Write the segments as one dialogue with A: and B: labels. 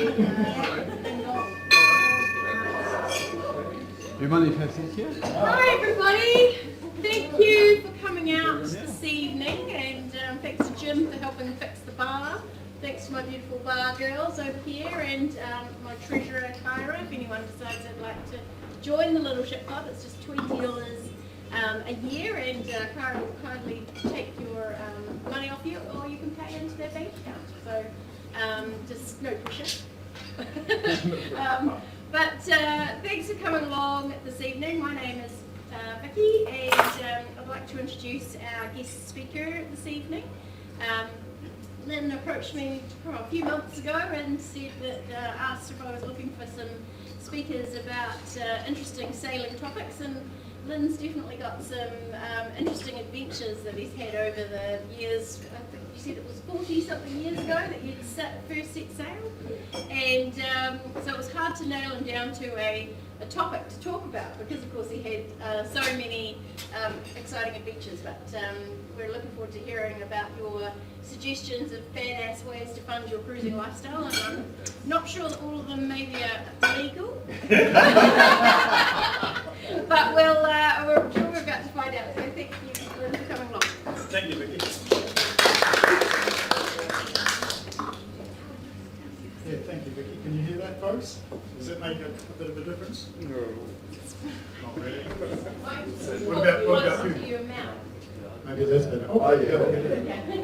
A: Hi everybody, thank you for coming out this evening, and thanks to Jim for helping fix the bar. Thanks to my beautiful bar girls over here, and my treasurer Kyra. If anyone decides they'd like to join the Little Ship Club, it's just $20 a year, and Kyra will kindly take your money off you, or you can pay into their bank account. So just no pressure. But thanks for coming along this evening. My name is Vicky, and I'd like to introduce our guest speaker this evening. Lynn approached me a few months ago and said that asked if I was looking for some speakers about interesting sailing topics, and Lynn's definitely got some interesting adventures that he's had over the years. I think you said it was 40-something years ago that you'd first set sail, and so it was hard to nail him down to a topic to talk about, because of course he had so many exciting adventures. But we're looking forward to hearing about your suggestions of badass ways to fund your cruising lifestyle, and I'm not sure that all of them maybe are legal. But we're sure we're about to find out. So thank you, Lynn, for coming along.
B: Thank you, Vicky. Yeah, thank you, Vicky. Can you hear that, folks? Does that make a bit of a difference? No. Not really. What about you? Maybe that's better. Oh, yeah.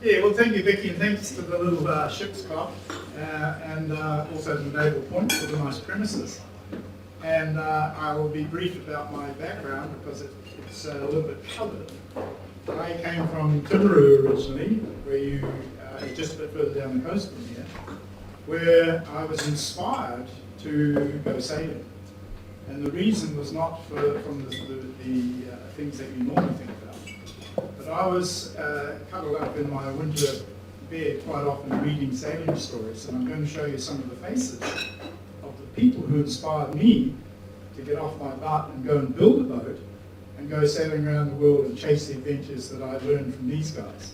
B: Yeah, well, thank you, Vicky, and thanks to the Little Ships Club, and also to Naval Point for the nice premises. And I will be brief about my background because it's a little bit covered. I came from Timaru originally, where you just a bit further down the coast from here, where I was inspired to go sailing. And the reason was not from the things that you normally think about, but I was cuddled up in my winter bed quite often reading sailing stories, and I'm going to show you some of the faces of the people who inspired me to get off my butt and go and build a boat and go sailing around the world and chase the adventures that I learned from these guys.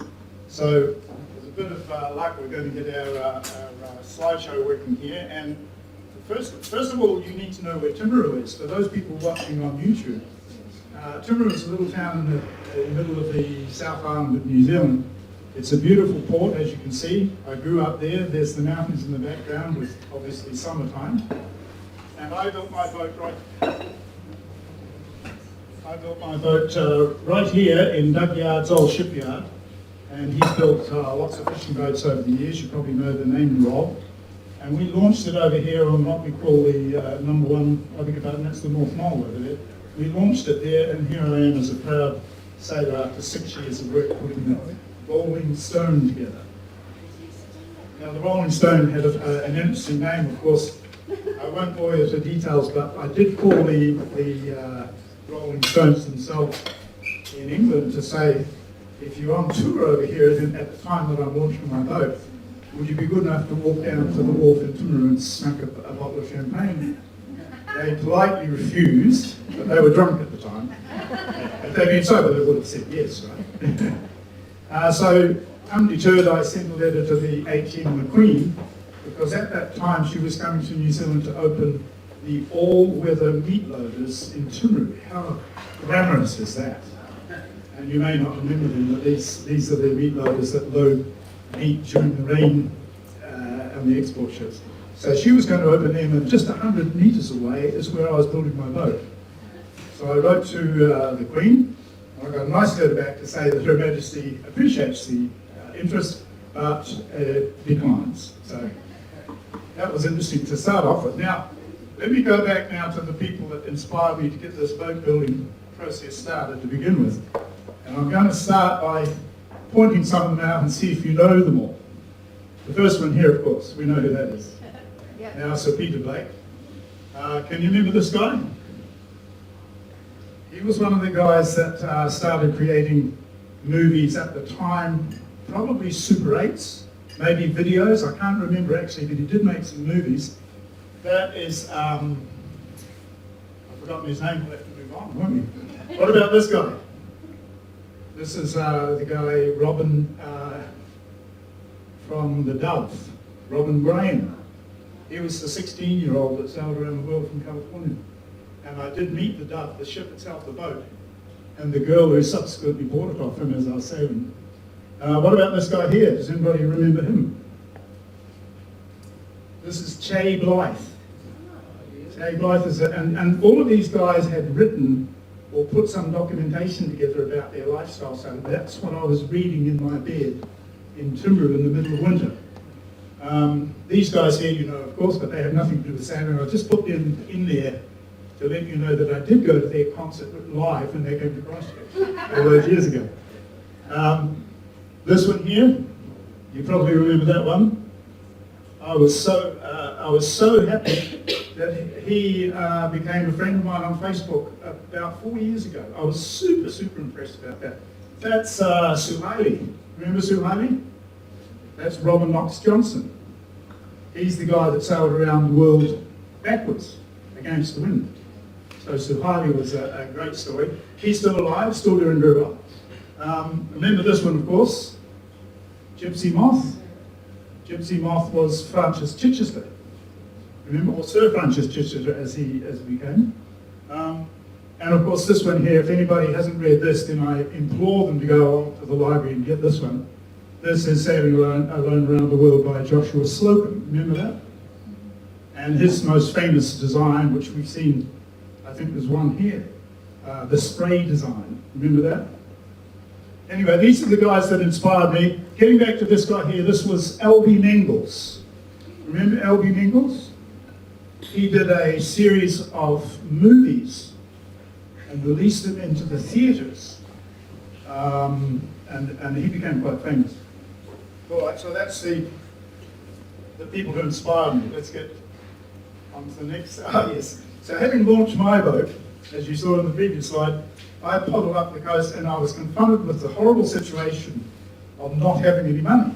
B: So with a bit of luck, we're going to get our slideshow working here. And first of all, you need to know where Timaru is. For those people watching on YouTube, Timaru is a little town in the middle of the South Island of New Zealand. It's a beautiful port, as you can see. I grew up there. There's the mountains in the background with obviously summertime. And I built my boat right here in Doug Yard's old shipyard. And he's built lots of fishing boats over the years. You probably know the name Rob. And we launched it over here on what we call the number one, I think about, and that's the North Mole over there. We launched it there, and here I am as a proud sailor after 6 years of work putting the Rolling Stone together. Now the Rolling Stone had an interesting name, of course. I won't bore you with the details, but I did call the Rolling Stones themselves in England to say, if you're on tour over here at the time that I'm launching my boat, would you be good enough to walk down to the wharf in Timaru and smack a bottle of champagne? They politely refused, but they were drunk at the time. If they'd been sober, they would have said yes, right? So, undeterred, I sent a letter to the ATM the Queen, because at that time she was coming to New Zealand to open the all-weather meat loaders in Timaru. How glamorous is that? And you may not remember them, but these are the meat loaders that load meat during the rain on the export ships. So she was going to open them, and just 100 metres away is where I was building my boat. So I wrote to the Queen. I got a nice letter back to say that Her Majesty appreciates the interest, but declines. So that was interesting to start off with. Now, let me go back now to the people that inspired me to get this boat building process started to begin with. And I'm going to start by pointing some of them out and see if you know them all. The first one here, of course, we know who that is. Yeah. Now, Sir Peter Blake. Can you remember this guy? He was one of the guys that started creating movies at the time, probably Super 8s, maybe videos. I can't remember actually, but he did make some movies. That is, I've forgotten his name, we'll have to move on, won't we? What about this guy? This is the guy, Robin from The Dove, Robin Graham. He was the 16-year-old that sailed around the world from California. And I did meet the Dove, the ship itself, the boat, and the girl who subsequently bought it off him as I was sailing. What about this guy here? Does anybody remember him? This is Che Blythe. Che Blythe is, and all of these guys had written or put some documentation together about their lifestyle. So that's what I was reading in my bed in Timbru in the middle of winter. These guys here, you know, of course, but they have nothing to do with sailing. I just put them in there to let you know that I did go to their concert live when they came to Christchurch all those years ago. This one here, you probably remember that one. I was so happy that he became a friend of mine on Facebook about 4 years ago. I was super impressed about that. That's Suhaili. Remember Suhaili? That's Robin Knox Johnson. He's the guy that sailed around the world backwards against the wind. So Suhaili was a great story. He's still alive, still doing very well. Remember this one, of course, Gypsy Moth. Gypsy Moth was Francis Chichester. Remember, or Sir Francis Chichester as he became. And of course this one here, if anybody hasn't read this, then I implore them to go on to the library and get this one. This is Sailing Alone Around the World by Joshua Slocum. Remember that? And his most famous design, which we've seen, I think there's one here, the spray design. Remember that? Anyway, these are the guys that inspired me. Getting back to this guy here, this was L.B. Mengels. Remember L.B. Mengels? He did a series of movies and released them into the theatres. And he became quite famous. All right, so that's the people who inspired me. Let's get on to the next. Yes. So having launched my boat, as you saw in the previous slide, I paddled up the coast and I was confronted with the horrible situation of not having any money.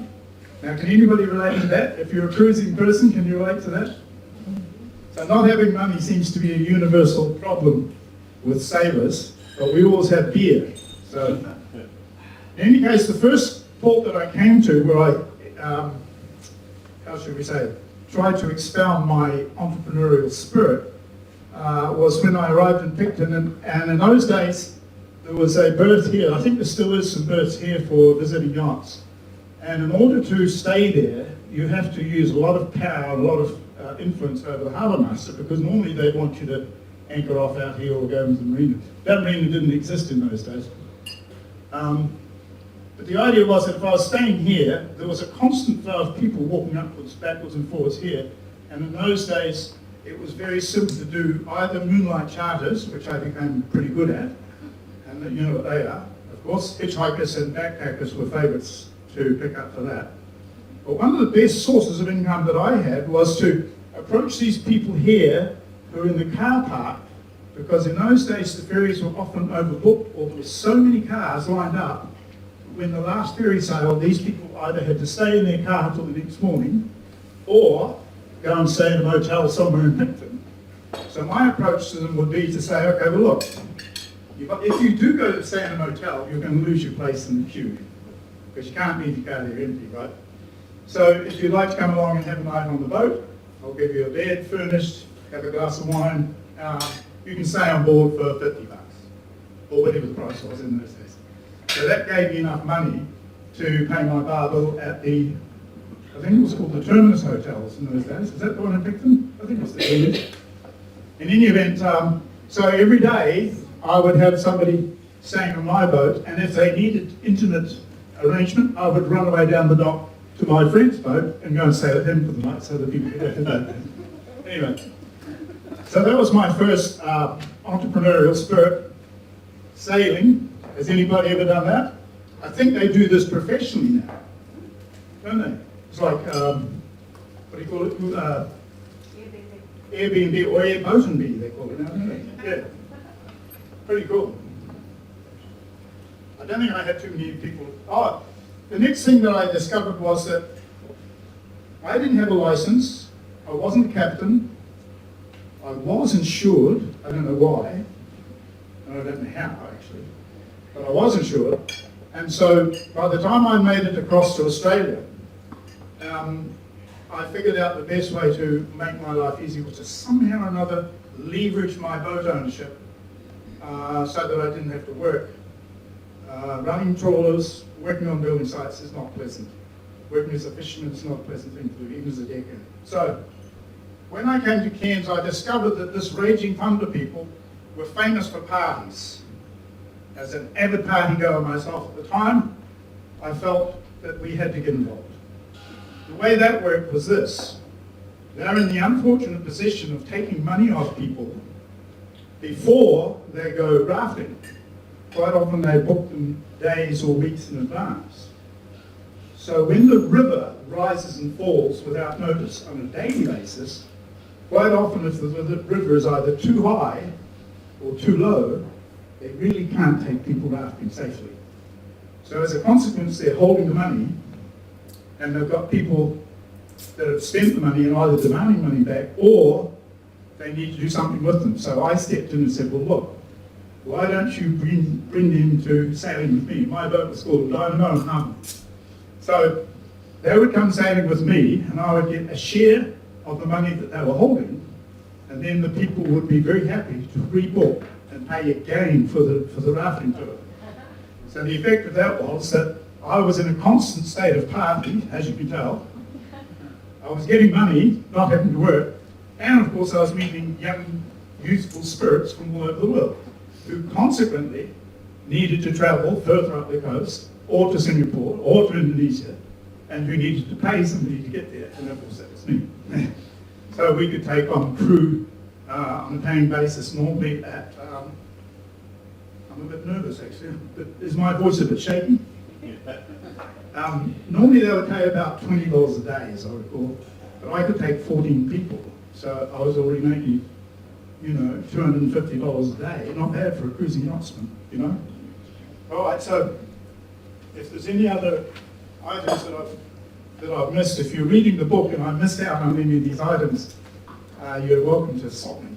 B: Now, can anybody relate to that? If you're a cruising person, can you relate to that? So not having money seems to be a universal problem with sailors, but we always have beer. So, in any case, the first port that I came to where I, how should we say, tried to expound my entrepreneurial spirit was when I arrived in Picton, and in those days there was a berth here. I think there still is some berths here for visiting yachts. And in order to stay there, you have to use a lot of power, a lot of influence over the harbour master, because normally they'd want you to anchor off out here or go into the marina. That marina didn't exist in those days. But the idea was that if I was staying here, there was a constant flow of people walking upwards, backwards and forwards here. And in those days, it was very simple to do either moonlight charters, which I became pretty good at, and you know what they are. Of course, hitchhikers and backpackers were favourites to pick up for that. But one of the best sources of income that I had was to approach these people here who are in the car park, because in those days the ferries were often overbooked, or there were so many cars lined up. When the last ferry sailed, these people either had to stay in their car until the next morning, or go and stay in a motel somewhere in Picton. So my approach to them would be to say, okay, well look, if you do go to stay in a motel, you're going to lose your place in the queue, because you can't leave your car there empty, right? So if you'd like to come along and have a night on the boat, I'll give you a bed furnished, have a glass of wine. You can stay on board for $50, or whatever the price was in those days. So that gave me enough money to pay my bar bill at the, I think it was called the Terminus Hotels in those days. Is that the one in Picton? I think it was the Terminus. In any event, so every day I would have somebody staying on my boat, and if they needed intimate arrangement, I would run away down the dock to my friend's boat and go and stay with him for the night so that people could have to Anyway, so that was my first entrepreneurial spirit. Sailing. Has anybody ever done that? I think they do this professionally now, don't they? It's like, what do you call it? Airbnb or Airbnb, they call it now, don't they? Yeah. Pretty cool. I don't think I had too many people. Oh, the next thing that I discovered was that I didn't have a license, I wasn't a captain, I was insured, I don't know why, and I don't know how actually, but I was insured. And so by the time I made it across to Australia, I figured out the best way to make my life easy was to somehow or another leverage my boat ownership so that I didn't have to work. Running trawlers, working on building sites is not pleasant. Working as a fisherman is not a pleasant thing to do, even as a deckhand. So, when I came to Cairns, I discovered that this Raging Thunder people were famous for parties. As an avid party goer myself at the time, I felt that we had to get involved. The way that worked was this. They're in the unfortunate position of taking money off people before they go rafting. Quite often they book them days or weeks in advance. So when the river rises and falls without notice on a daily basis, quite often if the river is either too high or too low, they really can't take people rafting safely. So as a consequence, they're holding the money, and they've got people that have spent the money and either demanding money back or they need to do something with them. So I stepped in and said, well, look, why don't you bring them to sailing with me? My boat was called Diamond Harbour. So they would come sailing with me, and I would get a share of the money that they were holding, and then the people would be very happy to rebook and pay again for the rafting tour. So the effect of that was that I was in a constant state of party, as you can tell. I was getting money, not having to work, and of course I was meeting young, youthful spirits from all over the world, who consequently needed to travel further up the coast, or to Singapore, or to Indonesia, and who needed to pay somebody to get there, and of course that was me. So we could take on crew on a paying basis, normally at, I'm a bit nervous actually, but is my voice a bit shaky? Normally they would pay about $20 a day, as I recall, but I could take 14 people, so I was already making, $250 a day, not bad for a cruising yachtsman, All right, so if there's any other items that I've missed, if you're reading the book and I missed out on any of these items, you're welcome to stop me.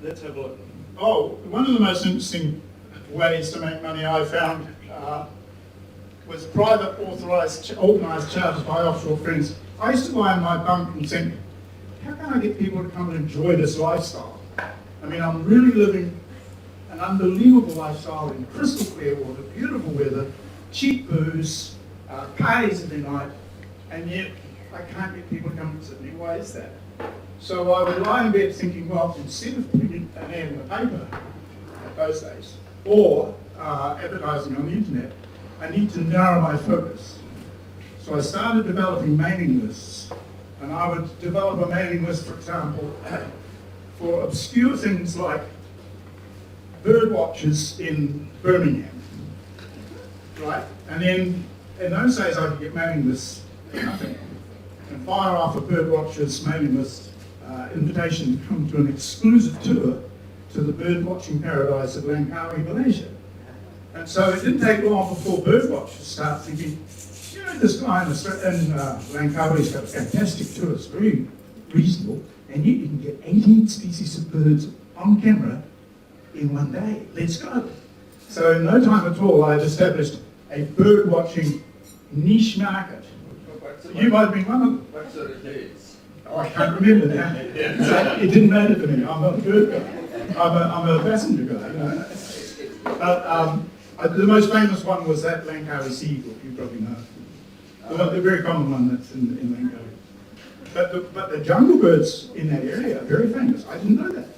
B: Let's have a look. Oh, one of the most interesting ways to make money I found was private organised charters by offshore friends. I used to lie in my bunk and think, how can I get people to come and enjoy this lifestyle? I mean, I'm really living an unbelievable lifestyle in crystal clear water, beautiful weather, cheap booze, parties every night, and yet I can't get people to come to Sydney. Why is that? So I would lie in bed thinking, well, instead of putting an ad in the paper at those days, or advertising on the internet, I need to narrow my focus. So I started developing mailing lists, and I would develop a mailing list, for example, for obscure things like bird watchers in Birmingham, right? And then in those days I could get mailing lists for nothing, and fire off a bird watcher's mailing list invitation to come to an exclusive tour to the bird watching paradise of Langkawi, Malaysia. And so it didn't take long before bird watchers start thinking, this guy in Langkawi's got a fantastic tour, it's very reasonable, and yet you can get 18 species of birds on camera in one day. Let's go. So in no time at all, I had established a bird watching niche market. You might have been one of them.
C: What sort of days?
B: Oh, I can't remember now. It didn't matter to me. I'm not a bird guy. I'm a passenger guy. But the most famous one was that Langkawi seagull, you probably know. The very common one that's in Langkawi. But the jungle birds in that area are very famous. I didn't know that.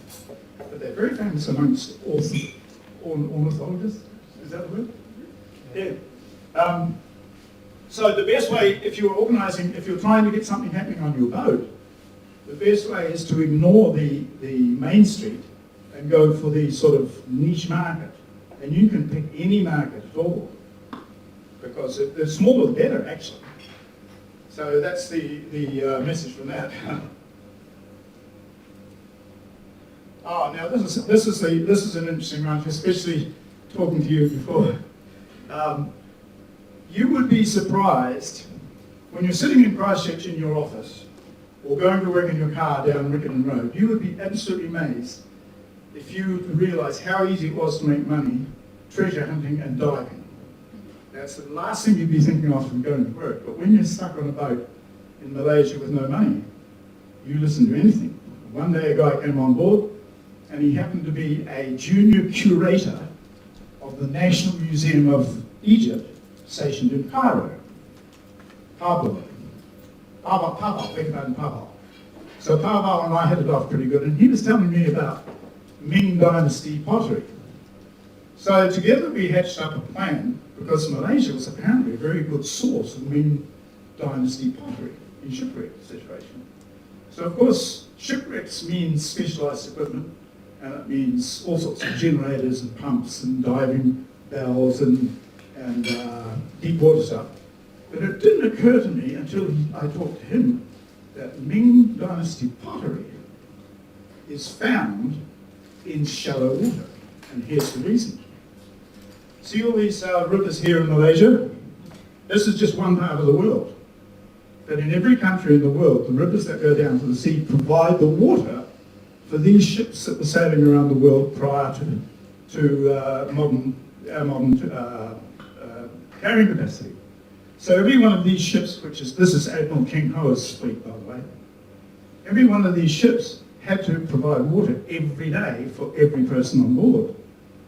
B: But they're very famous amongst ornithologists. Is that the word? Yeah. So the best way, if you're trying to get something happening on your boat, the best way is to ignore the main street and go for the sort of niche market. And you can pick any market at all, because the smaller the better, actually. So that's the message from that. Now this is an interesting one, especially talking to you before. You would be surprised when you're sitting in Christchurch in your office or going to work in your car down Riccarton Road. You would be absolutely amazed if you realise how easy it was to make money treasure hunting and diving. That's the last thing you'd be thinking of from going to work. But when you're stuck on a boat in Malaysia with no money, you listen to anything. One day a guy came on board, and he happened to be a junior curator of the National Museum of Egypt, stationed in Cairo. Pablo, beg your pardon, Pablo. So Pablo and I hit it off pretty good, and he was telling me about Ming Dynasty pottery. So together we hatched up a plan, because Malaysia was apparently a very good source of Ming Dynasty pottery in shipwreck situation. So of course, shipwrecks means specialised equipment, and it means all sorts of generators and pumps and diving bells and deep water stuff. But it didn't occur to me until I talked to him that Ming Dynasty pottery is found in shallow water. And here's the reason. See all these rivers here in Malaysia? This is just one part of the world. But in every country in the world, the rivers that go down to the sea provide the water for these ships that were sailing around the world prior to modern carrying capacity. So every one of these ships, this is Admiral King Ho's fleet, by the way, every one of these ships had to provide water every day for every person on board.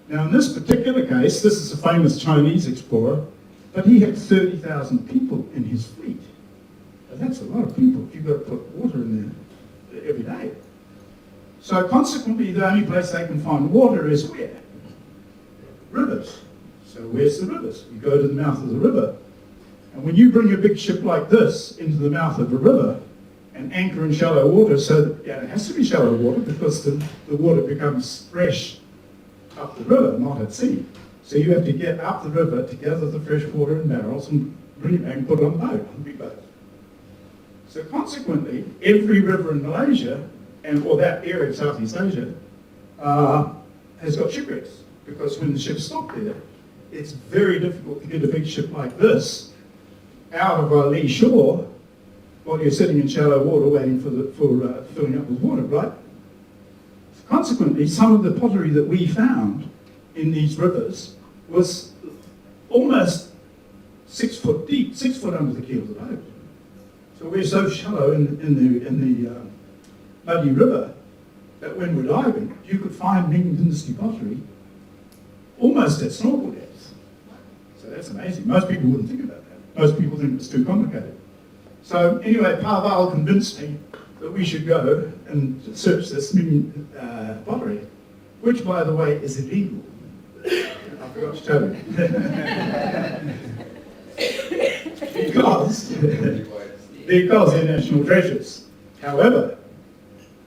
B: Now in this particular case, this is a famous Chinese explorer, but he had 30,000 people in his fleet. Now, that's a lot of people if you've got to put water in there every day. So consequently, the only place they can find water is where? Rivers. So where's the rivers? You go to the mouth of the river. And when you bring a big ship like this into the mouth of a river and anchor in shallow water, so that, it has to be shallow water because the water becomes fresh up the river, not at sea. So you have to get up the river to gather the fresh water in barrels and bring it back and put it on the boat, on the big boat. So consequently, every river in Malaysia, or that area of Southeast Asia, has got shipwrecks. Because when the ships stop there, it's very difficult to get a big ship like this out of our lee shore while you're sitting in shallow water waiting for filling up with water, right? Consequently, some of the pottery that we found in these rivers was almost 6 foot deep, 6 foot under the keel of the boat. So we're so shallow in the muddy river that when we're diving, you could find Ming Dynasty pottery almost at snorkel depth. So that's amazing. Most people wouldn't think about that. Most people think it's too complicated. So anyway, Paval convinced me that we should go and search this Ming pottery, which, by the way, is illegal. I forgot to tell you. because they're national treasures. However,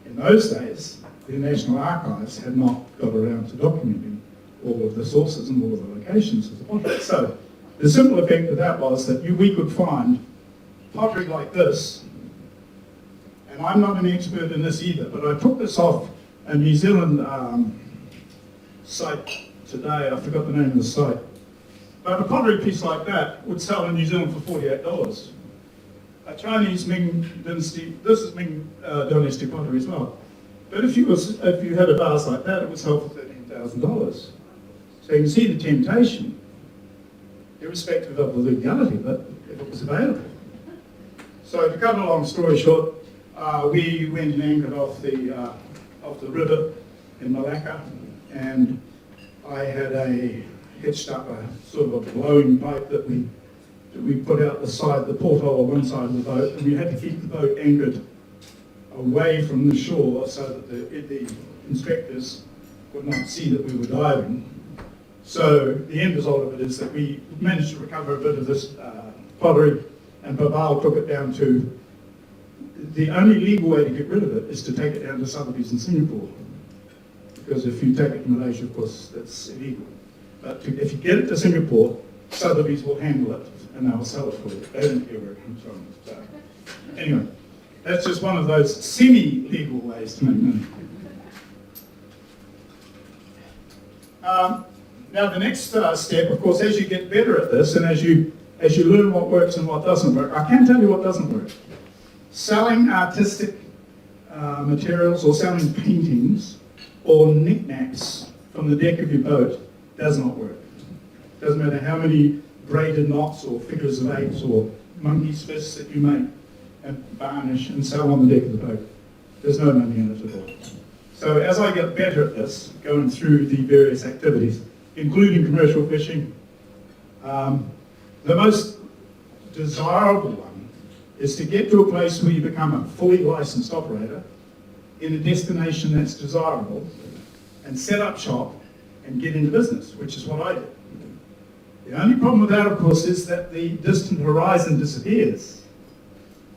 B: in those days, the National Archives had not got around to documenting all of the sources and all of the locations of the pottery. So the simple effect of that was that we could find pottery like this, and I'm not an expert in this either, but I took this off a New Zealand site today. I forgot the name of the site. But a pottery piece like that would sell in New Zealand for $48. A Chinese Ming Dynasty, this is Ming Dynasty pottery as well. But if you had a vase like that, it would sell for $13,000. So you can see the temptation, irrespective of the legality, but if it was available. So to cut a long story short, we went and anchored off the river in Malacca, and I had hitched up a sort of a blowing pipe that we put out the porthole on one side of the boat, and we had to keep the boat anchored away from the shore so that the inspectors would not see that we were diving. So the end result of it is that we managed to recover a bit of this pottery, and Babal took it down to, the only legal way to get rid of it is to take it down to Sotheby's in Singapore. Because if you take it to Malaysia, of course, that's illegal. But if you get it to Singapore, Sotheby's will handle it and they'll sell it for you. They don't care where it comes from. So, anyway, that's just one of those semi-legal ways to make money. Now the next step, of course, as you get better at this and as you learn what works and what doesn't work, I can tell you what doesn't work. Selling artistic materials or selling paintings or knickknacks from the deck of your boat does not work. Doesn't matter how many braided knots or figures of eights or monkey's fists that you make and varnish and sell on the deck of the boat. There's no money in it at all. So as I get better at this, going through the various activities, including commercial fishing, the most desirable one is to get to a place where you become a fully licensed operator in a destination that's desirable and set up shop and get into business, which is what I did. The only problem with that, of course, is that the distant horizon disappears.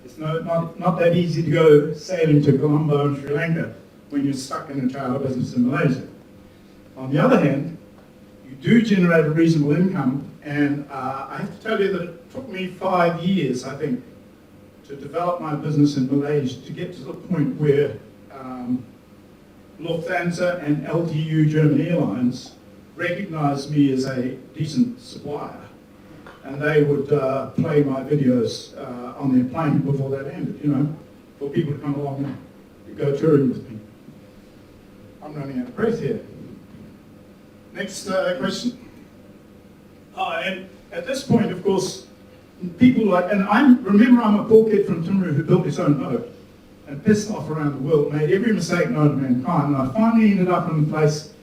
B: It's not that easy to go sailing to Colombo and Sri Lanka when you're stuck in a trailer business in Malaysia. On the other hand, you do generate a reasonable income, and I have to tell you that it took me 5 years, I think, to develop my business in Malaysia to get to the point where Lufthansa and LTU German Airlines recognized me as a decent supplier, and they would play my videos on their plane before that ended, for people to come along and go touring with me. I'm running out of breath here. Next question. And at this point, of course, people and remember I'm a poor kid from Timaru who built his own boat and pissed off around the world, made every mistake known to mankind, and I finally ended up in a place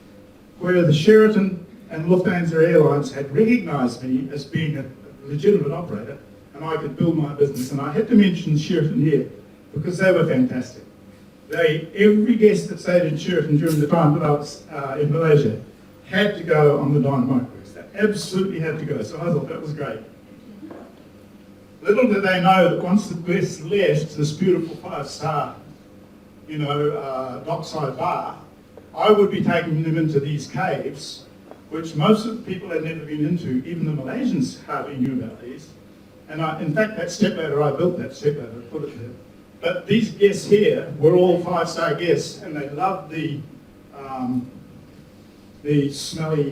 B: where the Sheraton and Lufthansa Airlines had recognized me as being a legitimate operator, and I could build my business. And I had to mention Sheraton here because they were fantastic. Every guest that stayed in Sheraton during the time that I was in Malaysia had to go on the Dynamite cruise. They absolutely had to go, so I thought that was great. Little did they know that once the guests left this beautiful 5-star, dockside bar, I would be taking them into these caves, which most of the people had never been into. Even the Malaysians hardly knew about these. And in fact, that stepladder, I built that stepladder, put it there. But these guests here were all 5-star guests, and they loved the smelly,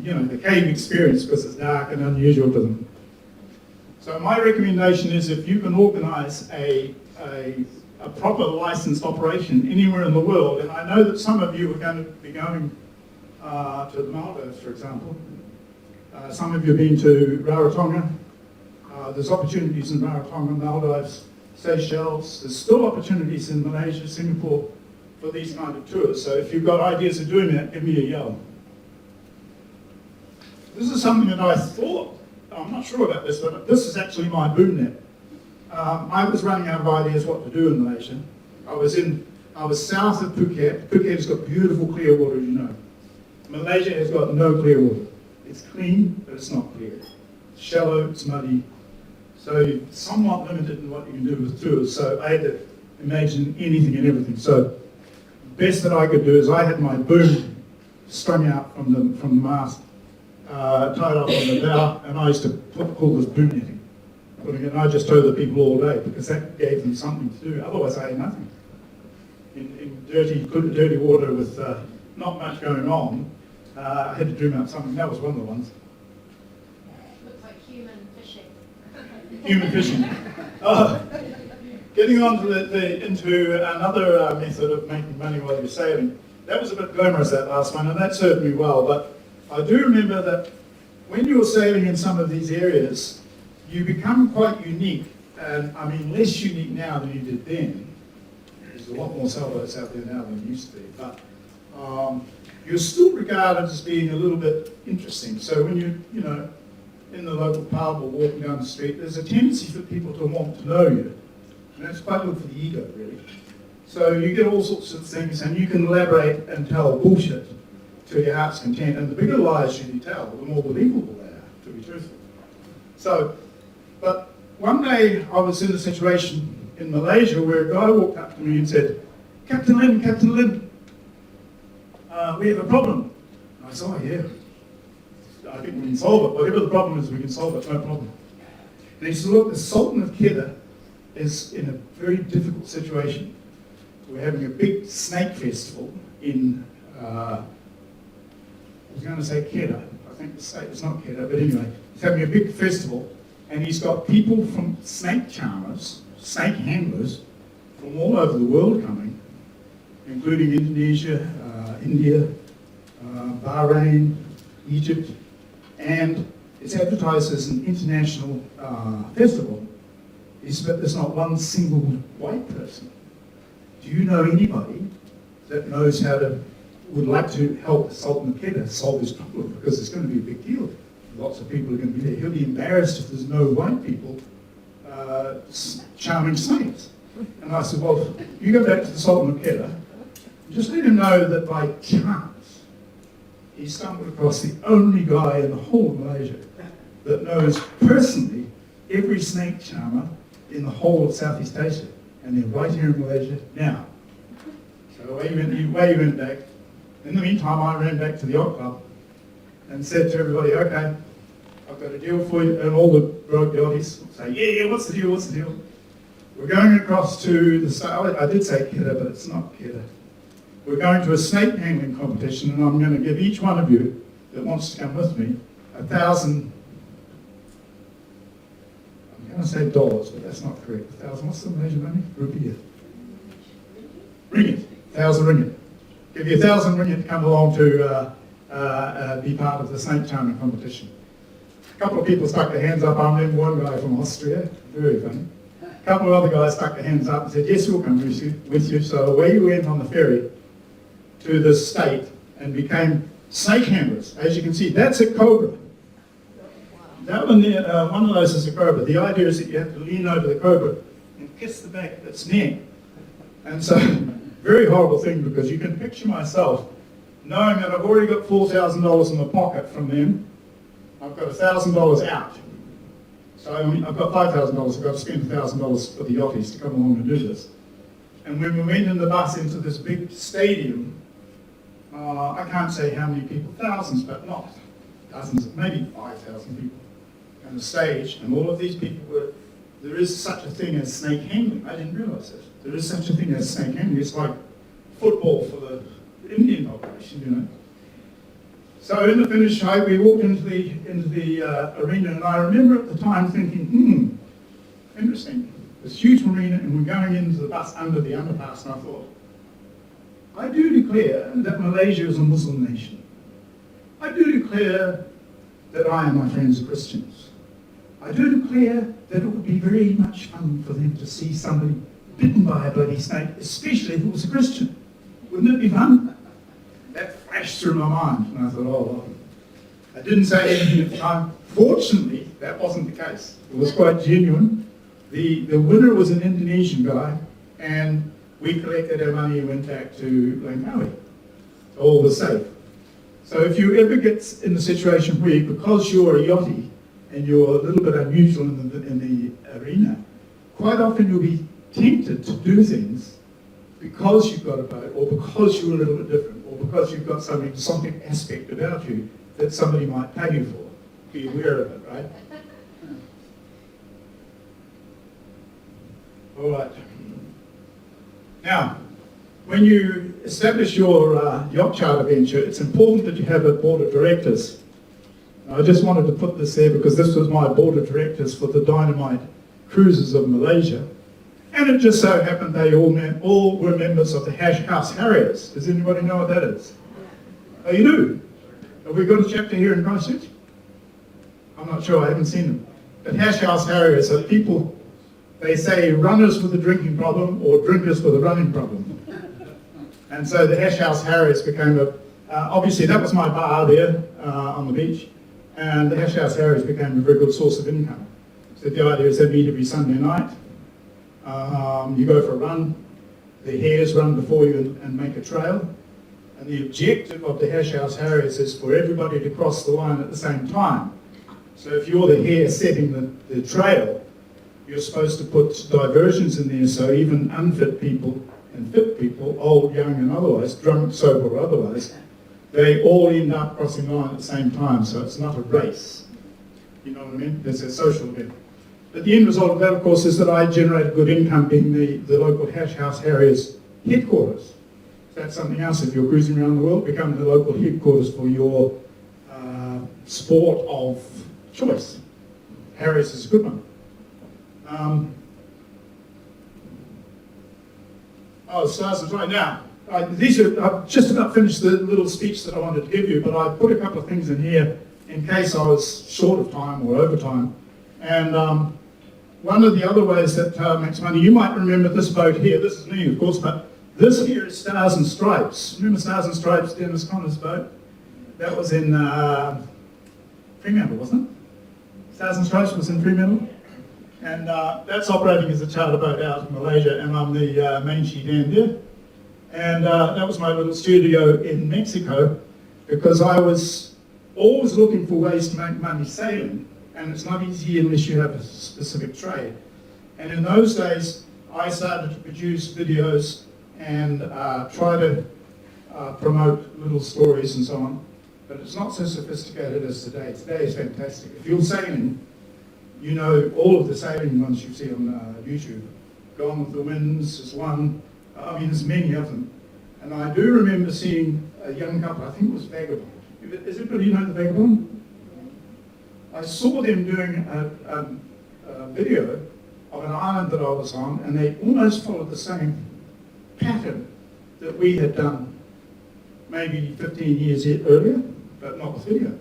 B: the cave experience because it's dark and unusual to them. So my recommendation is if you can organise a proper licensed operation anywhere in the world, and I know that some of you are going to be going to the Maldives, for example. Some of you have been to Rarotonga. There's opportunities in Rarotonga, Maldives, Seychelles. There's still opportunities in Malaysia, Singapore for these kind of tours. So if you've got ideas of doing that, give me a yell. This is something that I thought, I'm not sure about this, but this is actually my boom net. I was running out of ideas what to do in Malaysia. I was south of Phuket. Phuket has got beautiful clear water, as you know. Malaysia has got no clear water. It's clean, but it's not clear. It's shallow, it's muddy. So you're somewhat limited in what you can do with tours. So I had to imagine anything and everything. So the best that I could do is I had my boom strung out from the mast, tied up on the bow, and I used to call this boom netting. And I just told the people all day because that gave them something to do. Otherwise, I had nothing. In dirty water with not much going on, I had to dream out something. That was one of the ones.
A: Looks like human fishing.
B: Human fishing. Getting on to into another method of making money while you're sailing. That was a bit glamorous, that last one, and that served me well. But I do remember that when you're sailing in some of these areas, you become quite unique, and I mean less unique now than you did then. There's a lot more sailboats out there now than there used to be, but you're still regarded as being a little bit interesting. So when you're, in the local pub or walking down the street, there's a tendency for people to want to know you, and that's quite good for the ego, really. So you get all sorts of things, and you can elaborate and tell bullshit to your heart's content, and the bigger lies you tell, the more believable they are, to be truthful. So, but one day I was in a situation in Malaysia where a guy walked up to me and said, Captain Lin, we have a problem. And I said, oh yeah, I think we can solve it. Whatever the problem is, we can solve it, no problem. And he said, look, the Sultan of Kedah is in a very difficult situation. We're having a big snake festival in, I was going to say Kedah, I think the state is not Kedah, but anyway, he's having a big festival, and he's got people from snake charmers, snake handlers, from all over the world coming, including Indonesia, India, Bahrain, Egypt, and It's advertised as an international festival, but there's not one single white person. Do you know anybody that knows would like to help Sultan Maqueda solve this problem? Because it's going to be a big deal. Lots of people are going to be there. He'll be embarrassed if there's no white people charming snakes. And I said, well, you go back to the Sultan Maqueda, just let him know that by chance, he stumbled across the only guy in the whole of Malaysia that knows personally every snake charmer in the whole of Southeast Asia. And they're right here in Malaysia now. So away he went back. In the meantime, I ran back to the yacht club and said to everybody, okay, I've got a deal for you. And all the broke yachties say, yeah, what's the deal? We're going across to the state. I did say Kedah, but it's not Kedah. We're going to a snake handling competition, and I'm going to give each one of you that wants to come with me 1,000, I'm going to say dollars, but that's not correct. 1,000, what's the Malaysian money? Rupiah. Ringgit. 1,000 ringgit. Give you 1,000 ringgit to come along to be part of the snake charming competition. A couple of people stuck their hands up. I remember one guy from Austria, very funny. A couple of other guys stuck their hands up and said, yes, we'll come with you. So away we went on the ferry to the state and became snake handlers. As you can see, that's a cobra. That one there, one of those is a cobra. The idea is that you have to lean over the cobra and kiss the back of its neck. And so, very horrible thing, because you can picture myself knowing that I've already got $4,000 in my pocket from them. I've got $1,000 out. So I've got $5,000. I've got to spend $1,000 for the yachties to come along and do this. And when we went in the bus into this big stadium, I can't say how many people, thousands, but not dozens, maybe 5,000 people on the stage, and all of these people there is such a thing as snake handling. I didn't realize this. There is such a thing as snake handling. It's like football for the Indian operation, you know. So in the finish straight, we walked into the arena, and I remember at the time thinking, interesting. This huge marina, and we're going into the bus under the underpass, and I thought, I do declare that Malaysia is a Muslim nation. I do declare that I and my friends are Christians. I do declare that it would be very much fun for them to see somebody bitten by a bloody snake, especially if it was a Christian. Wouldn't it be fun? That flashed through my mind, and I thought, oh, well. I didn't say anything at the time. Fortunately, that wasn't the case. It was quite genuine. The winner was an Indonesian guy, and we collected our money and went back to Langkawi. All was safe. So if you ever get in the situation where, because you're a yachty and you're a little bit unusual in the arena, quite often you'll be tempted to do things because you've got a boat, or because you're a little bit different, or because you've got some exotic aspect about you that somebody might pay you for. Be aware of it, right? All right. Now, when you establish your yacht charter venture, it's important that you have a board of directors. Now, I just wanted to put this there because this was my board of directors for the Dynamite Cruises of Malaysia. And it just so happened they all were members of the House Harriers. Does anybody know what that is? Oh, you do? Have we got a chapter here in Christchurch? I'm not sure, I haven't seen them. But House Harriers are people, they say runners with a drinking problem or drinkers with a running problem. And so the House Harriers became obviously that was my bar there on the beach, and the House Harriers became a very good source of income. So the idea is they meet every Sunday night. You go for a run, the hares run before you and make a trail. And the objective of the House Harriers is for everybody to cross the line at the same time. So if you're the hare setting the trail, you're supposed to put diversions in there so even unfit people and fit people, old, young and otherwise, drunk, sober or otherwise, they all end up crossing the line at the same time, so it's not a race. You know what I mean? It's a social event. But the end result of that, of course, is that I generate good income being the local House Harriers headquarters. That's something else. If you're cruising around the world, become the local headquarters for your sport of choice. Harriers is a good one. Stars is right now. I've just about finished the little speech that I wanted to give you, but I put a couple of things in here, in case I was short of time or overtime. And one of the other ways that makes money, you might remember this boat here. This is me, of course, but this here is Stars and Stripes. Remember Stars and Stripes, Dennis Connor's boat? That was in Fremantle, wasn't it? Stars and Stripes was in Fremantle. And that's operating as a charter boat out in Malaysia, and I'm the main sheet hand there. And that was my little studio in Mexico, because I was always looking for ways to make money sailing, and it's not easy unless you have a specific trade. And in those days, I started to produce videos and try to promote little stories and so on, but it's not so sophisticated as today. Today is fantastic. If you're sailing, you know all of the sailing ones you see on YouTube. Gone with the Winds is one. I mean, there's many of them. And I do remember seeing a young couple, I think it was Vagabond. Does everybody know the Vagabond? I saw them doing a video of an island that I was on, and they almost followed the same pattern that we had done maybe 15 years earlier, but not with video.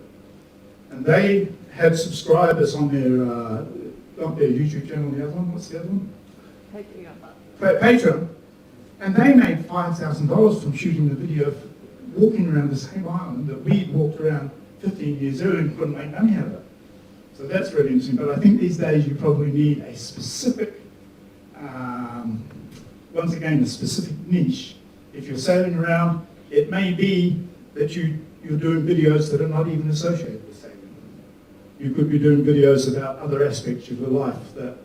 B: And they had subscribers on their YouTube channel. The other one, what's the other one? Patreon. And they made $5,000 from shooting the video of walking around the same island that we'd walked around 15 years earlier and couldn't make money out of it. So that's really interesting. But I think these days you probably need a specific, once again, a specific niche. If you're sailing around, it may be that you're doing videos that are not even associated with sailing. You could be doing videos about other aspects of your life that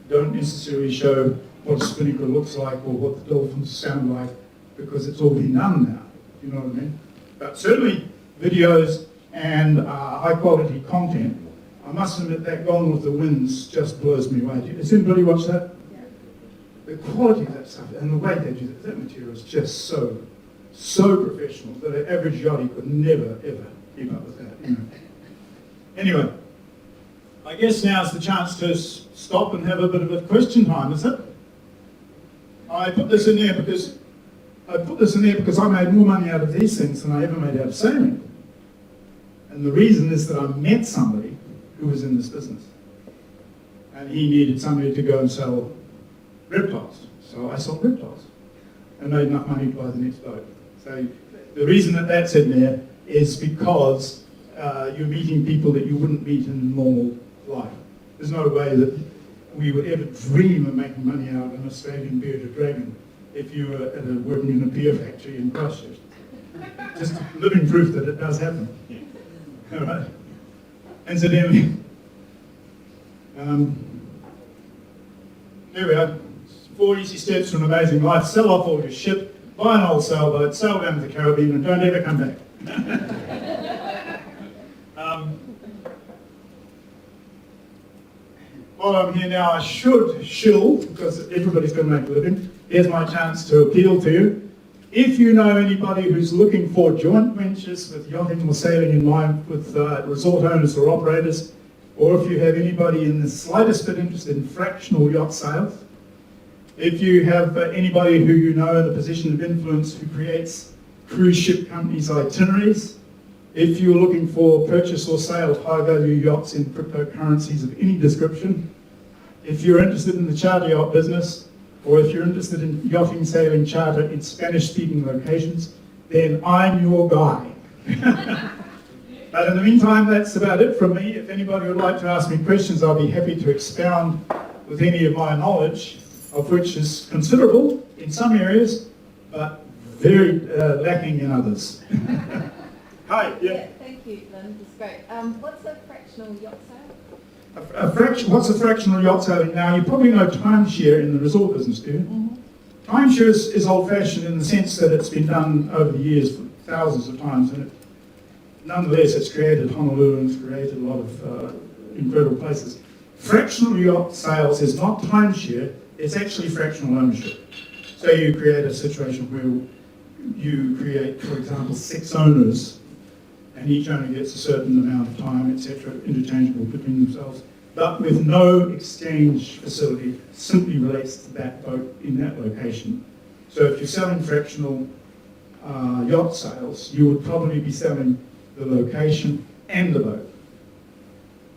B: don't necessarily show what a spinnaker looks like or what the dolphins sound like, because it's all been done now, you know what I mean? But certainly videos and high quality content, I must admit that Gone with the Winds just blows me away. Has anybody watched that? Yeah. The quality of that stuff and the way they do that material is just so professional that an average yachty could never, ever keep up with that. You know? Anyway, I guess now's the chance to stop and have a bit of a question time, is it? I put this in there because I made more money out of these things than I ever made out of sailing. And the reason is that I met somebody who was in this business. And he needed somebody to go and sell reptiles. So I sold reptiles and made enough money to buy the next boat. So the reason that that's in there is because you're meeting people that you wouldn't meet in normal life. There's no way that we would ever dream of making money out of an Australian bearded dragon if you were working in a beer factory in Christchurch. Just living proof that it does happen. All right. Incidentally, there we are. 4 easy steps to an amazing life. Sell off all your shit, buy an old sailboat, sail down to the Caribbean, and don't ever come back. While I'm here now, I should shill, because everybody's going to make a living. Here's my chance to appeal to you. If you know anybody who's looking for joint ventures with yachting or sailing in mind with resort owners or operators, or if you have anybody in the slightest bit interested in fractional yacht sales, if you have anybody who you know in a position of influence who creates cruise ship companies' itineraries, if you're looking for purchase or sale of high-value yachts in cryptocurrencies of any description, if you're interested in the charter yacht business, or if you're interested in yachting, sailing, charter in Spanish-speaking locations, then I'm your guy. But in the meantime, that's about it from me. If anybody would like to ask me questions, I'll be happy to expound with any of my knowledge, of which is considerable in some areas, but very lacking in others. Hi, yeah.
C: Thank you, Lynn. That's great. What's a fractional yacht sale?
B: What's a fractional yacht sailing? Now, you probably know timeshare in the resort business, do you? Mm-hmm. Timeshare is old-fashioned in the sense that it's been done over the years thousands of times, and nonetheless, it's created Honolulu and it's created a lot of incredible places. Fractional yacht sales is not timeshare, it's actually fractional ownership. So you create a situation where you create, for example, 6 owners, and each owner gets a certain amount of time, etc., interchangeable between themselves, but with no exchange facility, simply relates to that boat in that location. So if you're selling fractional yacht sales, you would probably be selling the location and the boat.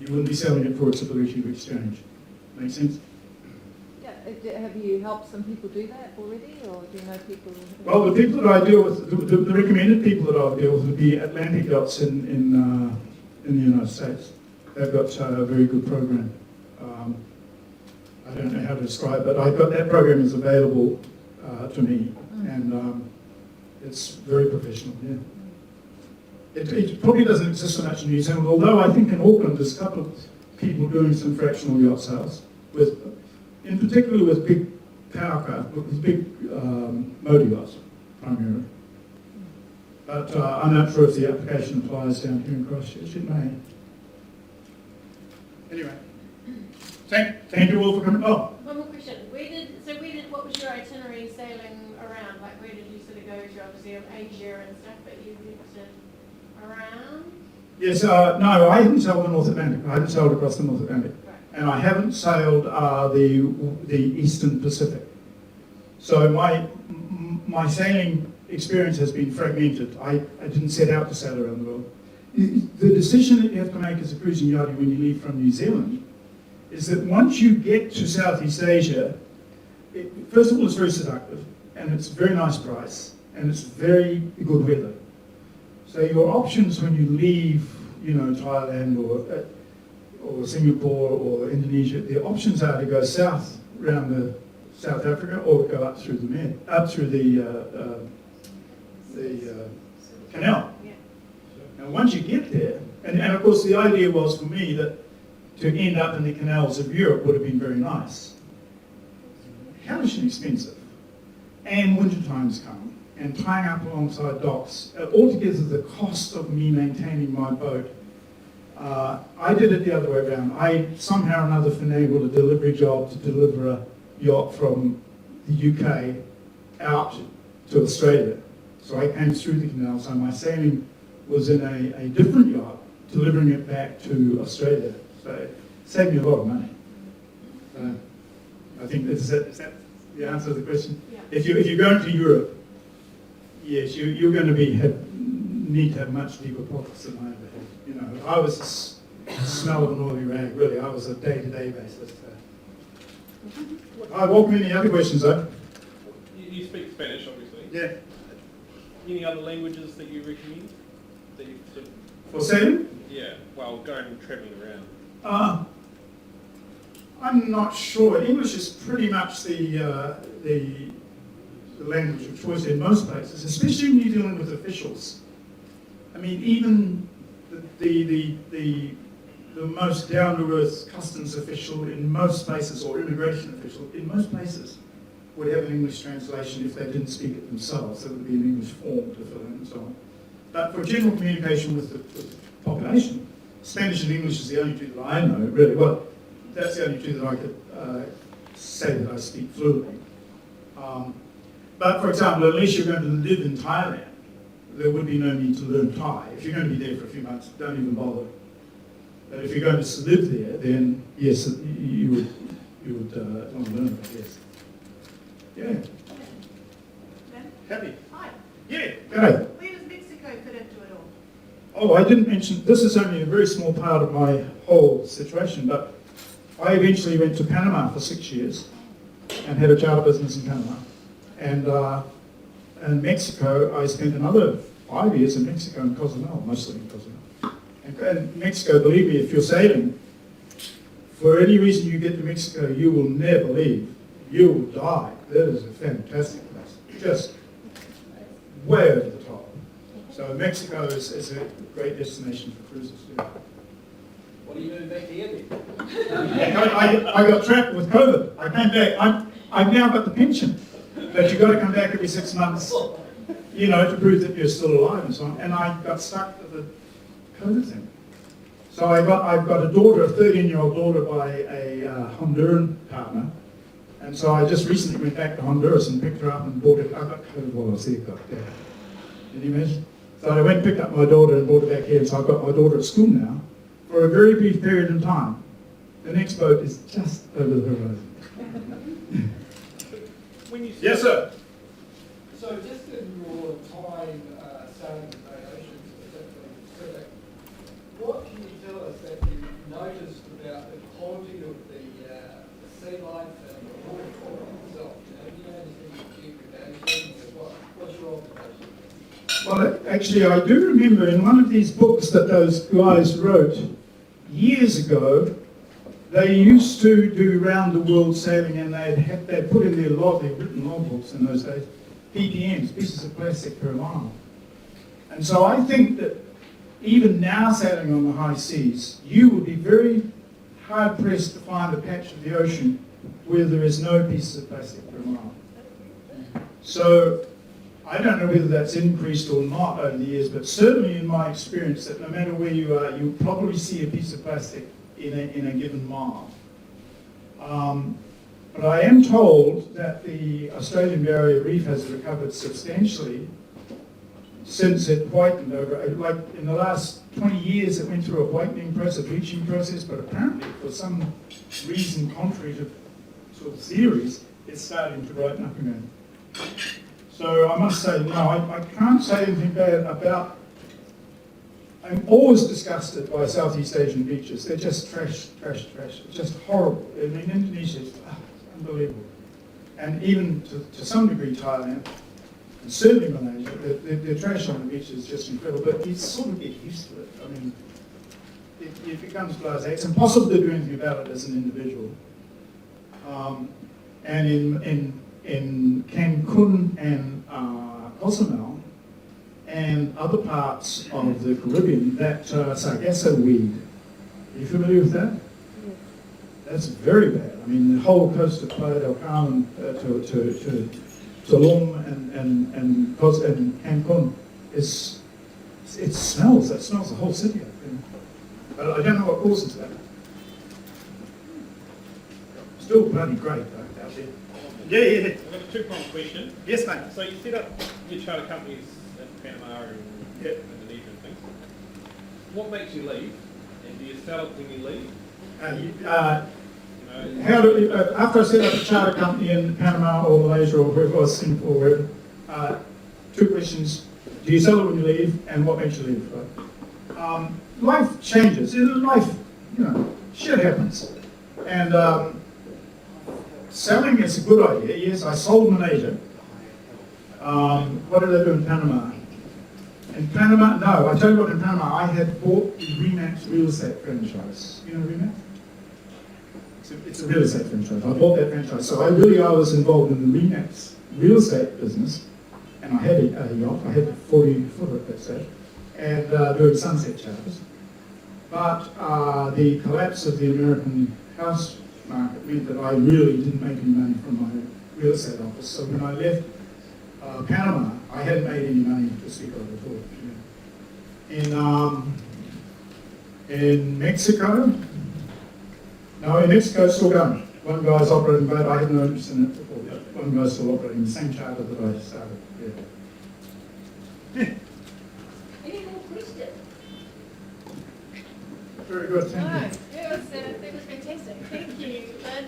B: You wouldn't be selling it for its ability to exchange. Make sense?
C: Yeah, have you helped some people do that already, or do you know people?
B: Well, the people that I deal with, the recommended people that I deal with would be Atlantic Yachts in the United States. They've got a very good program. I don't know how to describe it. I've got that program is available to me, and it's very professional. Yeah. It probably doesn't exist so much in New Zealand, although I think in Auckland there's a couple of people doing some fractional yacht sales, in particular with big power craft, with big motor yachts primarily. But I'm not sure if the application applies down here in Christchurch. It may. Anyway, thank you all for coming. Oh,
A: One more question. What was your itinerary sailing around? Like, where did you sort of go to? Obviously, Asia and stuff, but you went around?
B: yes, no, I haven't sailed the North Atlantic. I haven't sailed across the North Atlantic.
A: Right.
B: And I haven't sailed the Eastern Pacific. So my sailing experience has been fragmented. I didn't set out to sail around the world. The decision that you have to make as a cruising yachtie when you leave from New Zealand is that once you get to Southeast Asia, first of all, it's very seductive, and it's a very nice price, and it's very good weather. So your options when you leave, Thailand or Singapore or Indonesia, the options are to go south around South Africa or go up through the canal.
A: Yeah.
B: And once you get there, and of course the idea was for me that to end up in the canals of Europe would have been very nice. Hellishly expensive. And winter times come, and tying up alongside docks. Altogether the cost of me maintaining my boat, I did it the other way around. I somehow or another finagled a delivery job to deliver a yacht from the UK out to Australia. So I came through the canal, so my sailing was in a different yacht, delivering it back to Australia. So it saved me a lot of money. I think is that the answer to the question?
A: Yeah.
B: If you're going to Europe, yes, you're going to need to have much deeper pockets than I ever had. I was the smell of an oily rag, really. I was a day-to-day basis. I welcome any other questions, though.
D: You speak Spanish, obviously.
B: Yeah.
D: Any other languages that you recommend? That you sort of,
B: For sailing?
D: yeah, well, going and travelling around.
B: I'm not sure. English is pretty much the language of choice in most places, especially when you're dealing with officials. I mean, even the most down-to-earth customs official in most places, or immigration official in most places, would have an English translation if they didn't speak it themselves. There would be an English form to fill in and so on. But for general communication with the population, Spanish and English is the only two that I know, really. Well, that's the only two that I could say that I speak fluently. But for example, unless you're going to live in Thailand, there would be no need to learn Thai. If you're going to be there for a few months, don't even bother. But if you're going to live there, then yes, you would want to learn it, yes. Yeah.
A: Ben?
B: Happy?
A: Hi.
B: Yeah. G'day.
A: Where does Mexico fit into it all?
B: Oh, I didn't mention, this is only a very small part of my whole situation, but I eventually went to Panama for 6 years and had a charter business in Panama. And Mexico, I spent another 5 years in Mexico and Cozumel, mostly in Cozumel. And Mexico, believe me, if you're sailing, for any reason you get to Mexico, you will never leave. You will die. That is a fantastic place. Just way over the top. So Mexico is a great destination for cruises. Yeah.
D: What are you doing back here then?
B: I got trapped with COVID. I came back. I've now got the pension, but you've got to come back every 6 months, to prove that you're still alive and so on. And I got stuck with the COVID thing. So I've got a daughter, a 13-year-old daughter by a Honduran partner. And so I just recently went back to Honduras and picked her up and brought it. I got COVID while I was there. God damn. Can you imagine? So I went and picked up my daughter and brought her back here. And so I've got my daughter at school now for a very brief period in time. The next boat is just over the horizon. Yes, sir.
E: So just in your time sailing the oceans, particularly Pacific, what can you tell us that you noticed quality of the sea life and the water quality itself? Have you noticed any degradation? What's your observation?
B: Well, actually, I do remember in one of these books that those guys wrote years ago, they used to do round the world sailing, and they'd put in their written logbooks in those days, ppms, pieces of plastic per mile. And so I think that even now sailing on the high seas, you would be very hard pressed to find a patch of the ocean where there is no pieces of plastic per mile. So I don't know whether that's increased or not over the years, but certainly in my experience that no matter where you are, you'll probably see a piece of plastic in a given mile. But I am told that the Australian Barrier Reef has recovered substantially since it whitened over, like in the last 20 years it went through a whitening process, a bleaching process, but apparently for some reason contrary to sort of theories, it's starting to brighten up again. So I must say, no, I can't say anything bad about. I'm always disgusted by Southeast Asian beaches. They're just trash, trash, trash. It's just horrible. I mean, Indonesia is unbelievable. And even to some degree Thailand, and certainly Malaysia, the trash on the beach is just incredible. But you sort of get used to it. I mean, it becomes blasé. It's impossible to do anything about it as an individual. And in Cancun and Cozumel and other parts of the Caribbean, that sargasso weed, are you familiar with that? Yes. That's very bad. I mean, the whole coast of Playa del Carmen to Tulum and Cancun it smells the whole city, I think. But I don't know what causes that. Still bloody great though, out there. Yeah.
D: I've got a two-pronged question.
B: Yes, mate.
D: So you set up your charter companies in Panama and Indonesia and things. What makes you leave? And do you sell it when you leave?
B: After I set up a charter company in Panama or Malaysia or wherever it was, Singapore, wherever, two questions. Do you sell it when you leave, and what makes you leave? Right? Life changes. Life, shit happens. And selling is a good idea. Yes, I sold Malaysia. What did I do in Panama? In Panama, no, I tell you what, in Panama, I had bought the Remax real estate franchise. You know Remax? It's a real estate franchise. I bought that franchise. So I was involved in the Remax real estate business, and I had a yacht. I had a 40-footer at that stage, and doing sunset charters. But the collapse of the American house market meant that I really didn't make any money from my real estate office. So when I left Panama, I hadn't made any money to speak of at all. In Mexico, no, in Mexico it's still going. One guy's operating boat. I had no interest in it before. One guy's still operating the same charter that I started. Yeah.
A: Any more questions?
B: Very good, thank you.
A: That was fantastic. Thank you, Lynn.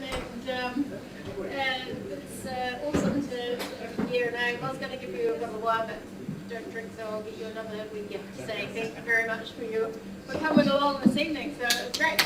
A: And it's awesome to hear. And I was going to give you a bottle of wine, but don't drink, so I'll get you another. We get to say thank you very much for coming along this evening. So it was great.